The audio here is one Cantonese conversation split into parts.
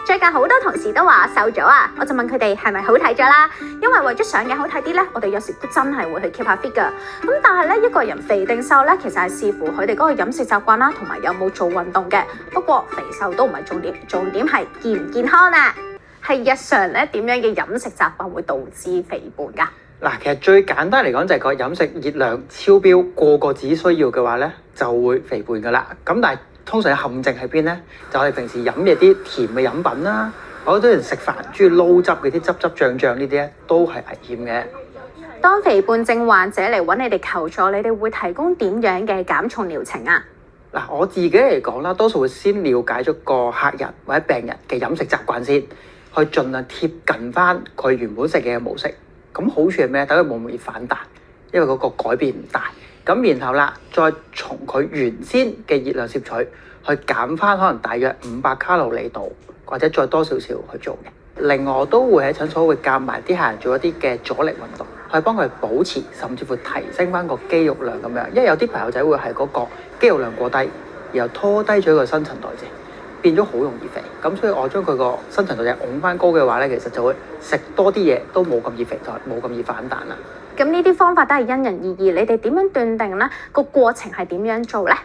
最近好多同事都話瘦咗啊，我就問佢哋係咪好睇咗啦？因為為咗相嘅好睇啲咧，我哋有時都真係會去 keep 下 fit 噶。咁但係咧，一個人肥定瘦咧，其實係視乎佢哋嗰個飲食習慣啦，同埋有冇做運動嘅。不過肥瘦都唔係重點，重點係健唔健康啊。係日常咧點樣嘅飲食習慣會導致肥胖噶？嗱，其實最簡單嚟講就係個飲食熱量超標，過個只需要嘅話咧，就會肥胖噶啦。咁但係通常陷阱喺邊咧？就係平時飲嘅啲甜嘅飲品啦，好多人食飯中意撈汁嘅啲汁汁醬醬呢啲咧，都係危險嘅。當肥胖症患者嚟揾你哋求助，你哋會提供點樣嘅減重療程啊？嗱，我自己嚟講啦，多數會先了解咗個客人或者病人嘅飲食習慣先，去盡量貼近翻佢原本食嘅模式。咁好處係咩？等佢冇咁易反彈，因為嗰個改變唔大。咁然後啦，再從佢原先嘅熱量攝取，去減翻可能大約500卡路里度，或者再多少少去做嘅。另外我都會喺診所會教埋啲客人做一啲嘅阻力運動，去幫佢保持甚至乎提升翻個肌肉量咁樣。因為有啲朋友仔會係嗰個肌肉量過低，然後拖低咗個新陳代謝，變咗好容易肥。咁所以我將佢個新陳代謝拱翻高嘅話咧，其實就會食多啲嘢都冇咁易肥，就冇咁易反彈啦。咁呢啲方法都係因人而異，你哋點樣斷定咧？個過程係點樣做咧？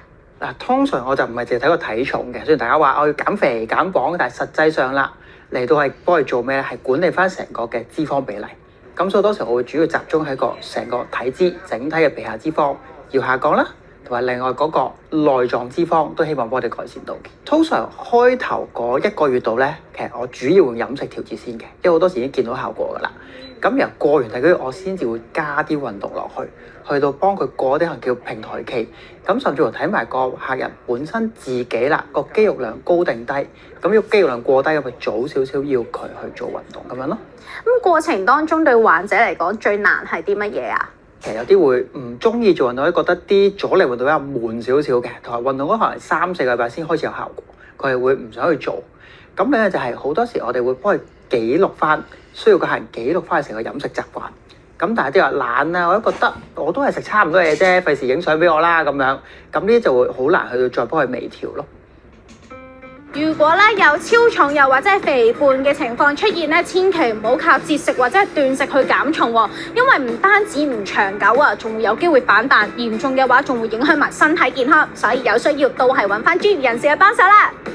嗱，通常我就唔係淨係睇個體重嘅，雖然大家話我要減肥減磅，但係實際上啦，嚟到係幫佢做咩咧？係管理翻成個嘅脂肪比例。咁所以當時我會主要集中喺個成個體脂整體嘅皮下脂肪要下降啦，同埋另外嗰個內臟脂肪都希望幫我哋改善到嘅。通常開頭嗰1個月度咧，其實我主要用飲食調節先嘅，因為好多時已經見到效果㗎啦。咁由過完第幾個月，我先至會加啲運動落去，去到幫佢過啲可能叫平台期。咁甚至乎睇埋個客人本身自己啦，個肌肉量高定低。咁如果肌肉量過低，咁咪早少少要佢去做運動咁樣咯。咁過程當中對患者嚟講最難係啲乜嘢啊？其實有啲會唔中意做運動，覺得啲阻力運動比較悶少少嘅，同埋運動嗰可能3-4個禮拜先開始有效果，佢係會唔想去做。咁咧就係好多時我哋會幫佢記錄翻，需要個客人記錄翻佢成個飲食習慣。咁但係啲話懶啊，我都覺得我都係食差唔多嘢啫，費事影相俾我啦咁樣。咁呢啲就會好難去到再幫佢微調咯。如果咧有超重又或者係肥胖嘅情況出現咧，千祈唔好靠節食或者係斷食去減重喎，因為唔單止唔長久啊，仲會有機會反彈，嚴重嘅話仲會影響埋身體健康，所以有需要都係揾翻專業人士嘅幫手啦。